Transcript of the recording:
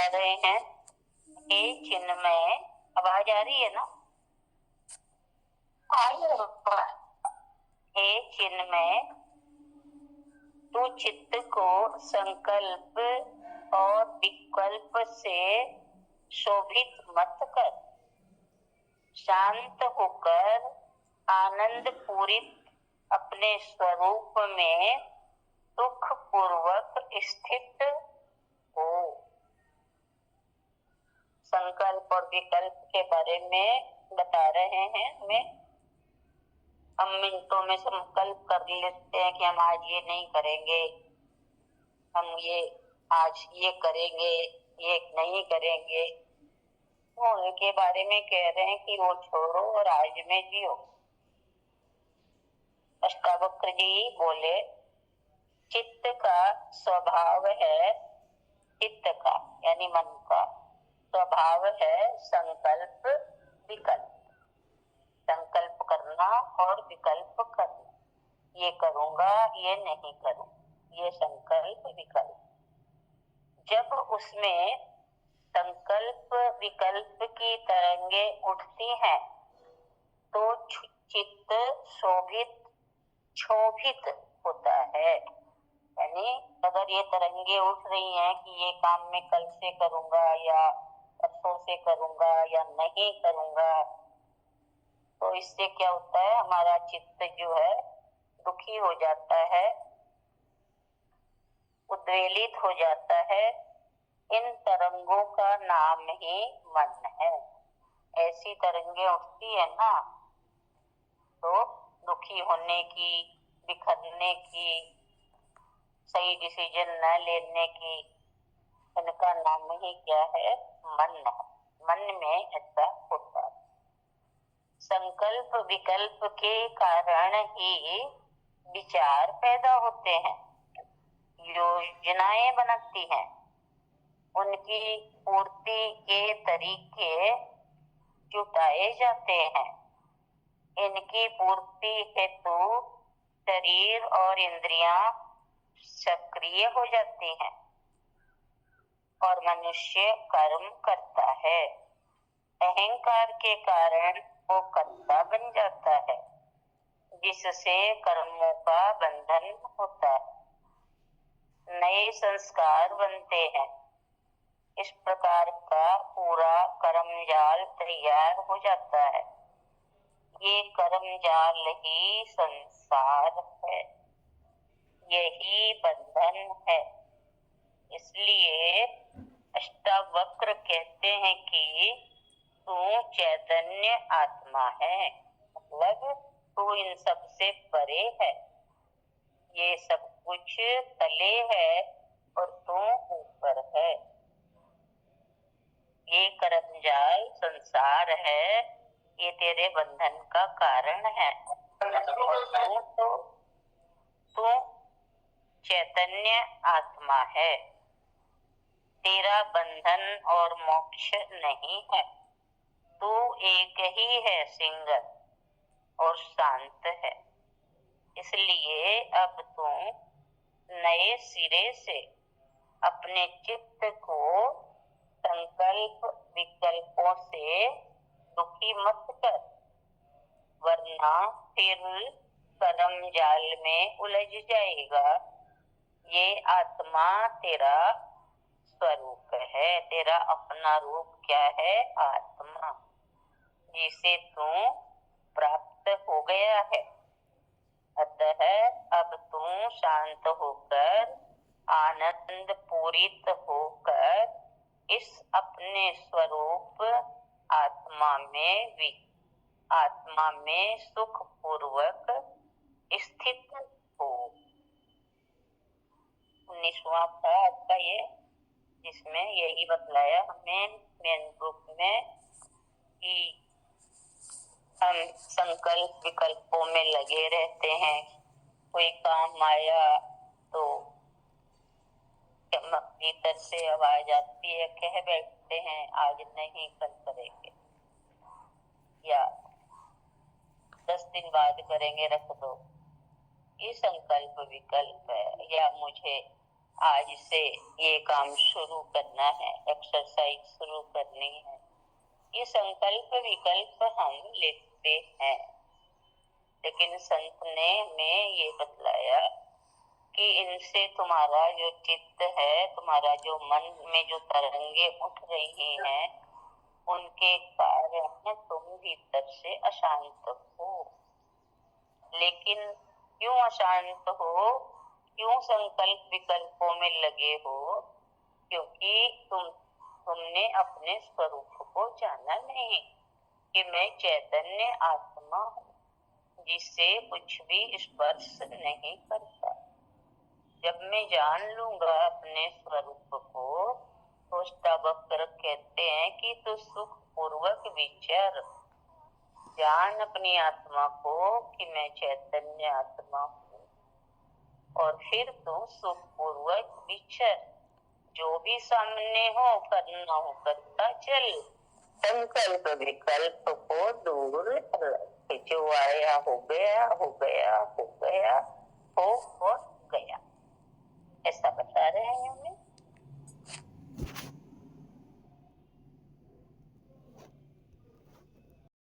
रहे हैं, हे चिन्मय, आवाज आ रही है ना? हे चिन्मय, तू चित्त को संकल्प और विकल्प से शोभित मत कर। शांत होकर आनंद पूरित अपने स्वरूप में सुख पूर्वक स्थित हो। संकल्प और विकल्प के बारे में बता रहे हैं हमें। हम मिनटों में संकल्प कर लेते हैं कि हम आज ये नहीं करेंगे, हम ये आज ये करेंगे, ये नहीं करेंगे। वो उनके बारे में कह रहे हैं कि वो छोड़ो और आज में जियो। अष्टावक्र जी बोले, चित्त का स्वभाव है, चित्त का यानी मन का स्वभाव है संकल्प विकल्प। संकल्प करना और विकल्प करना, ये करूंगा ये नहीं करूं, ये संकल्प विकल्प। जब उसमें संकल्प विकल्प की तरंगे उठती हैं तो चित्त शोभित क्षोभित होता है। यानी अगर ये तरंगे उठ रही हैं कि ये काम मैं कल से करूंगा या परसों से करूंगा या नहीं करूंगा, तो इससे क्या होता है, हमारा चित्त जो है दुखी हो जाता है, उद्वेलित हो जाता है। इन तरंगों का नाम ही मन है। ऐसी तरंगे उठती है ना तो दुखी होने की, बिखरने की, सही डिसीजन न लेने की, इनका नाम ही क्या है, मन है। मन में ऐसा होता है। संकल्प विकल्प के कारण ही विचार पैदा होते हैं, योजनाएं बनती हैं, उनकी पूर्ति के तरीके जुटाए जाते हैं। इनकी पूर्ति हेतु शरीर और इंद्रियां सक्रिय हो जाती हैं और मनुष्य कर्म करता है। अहंकार के कारण वो कर्ता बन जाता है, जिससे कर्मों का बंधन होता है, नए संस्कार बनते हैं। इस प्रकार का पूरा कर्मजाल तैयार हो जाता है। ये कर्मजाल ही संसार है, यही बंधन है। इसलिए अष्टावक्र कहते हैं कि तू चैतन्य आत्मा है, मतलब तू इन सब से परे है। ये सब कुछ तले है और तू ऊपर है। ये कर्मजाल संसार है, ये तेरे बंधन का कारण है। तू चैतन्य आत्मा है, तेरा बंधन और मोक्ष नहीं है। तू एक ही है, सिंगल और शांत है। इसलिए अब तू नए सिरे से अपने चित्त को संकल्प विकल्पों से दुखी मत कर, वरना फिर कर्म जाल में उलझ जाएगा। ये आत्मा तेरा स्वरूप है, तेरा अपना रूप क्या है, आत्मा, जिसे तू प्राप्त हो गया है। अतः अब तू शांत होकर, आनंद पूरित होकर इस अपने स्वरूप आत्मा में सुख पूर्वक स्थित हो। 19वां था आज का ये, जिसमें यही बतलाया हमें मेन ग्रुप में कि हम संकल्प विकल्पों में लगे रहते हैं। कोई काम आया तो भीतर से आवाज आती है, कह बैठते हैं आज नहीं कल करेंगे, या 10 दिन बाद करेंगे, रख दो। ये संकल्प विकल्प है। या मुझे आज से ये काम शुरू करना है, एक्सरसाइज शुरू करनी है। ये संकल्प विकल्प हम लेते हैं, लेकिन संत ने हमें ये बतलाया कि इनसे तुम्हारा जो चित्त है, तुम्हारा जो मन में जो तरंगे उठ रही हैं, उनके कारण तुम भीतर से अशांत हो। लेकिन क्यों अशांत हो, क्यों संकल्प विकल्पों में लगे हो? क्योंकि तुमने अपने स्वरूप को जाना नहीं कि मैं चैतन्य आत्मा हूँ जिसे कुछ भी स्पर्श नहीं करता। जब मैं जान लूंगा अपने स्वरूप को, तो अष्टावक्र कहते हैं कि तू सुख पूर्वक विचार, जान अपनी आत्मा को कि मैं चैतन्य आत्मा हूँ, और फिर तू सुख पूर्वक विचार, जो भी सामने हो करना हो करता चल, संकल्प विकल्प को दूर रख, जो आया हो गया, हो गया, हो गया, हो और गया, ऐसा बता रहे हैं।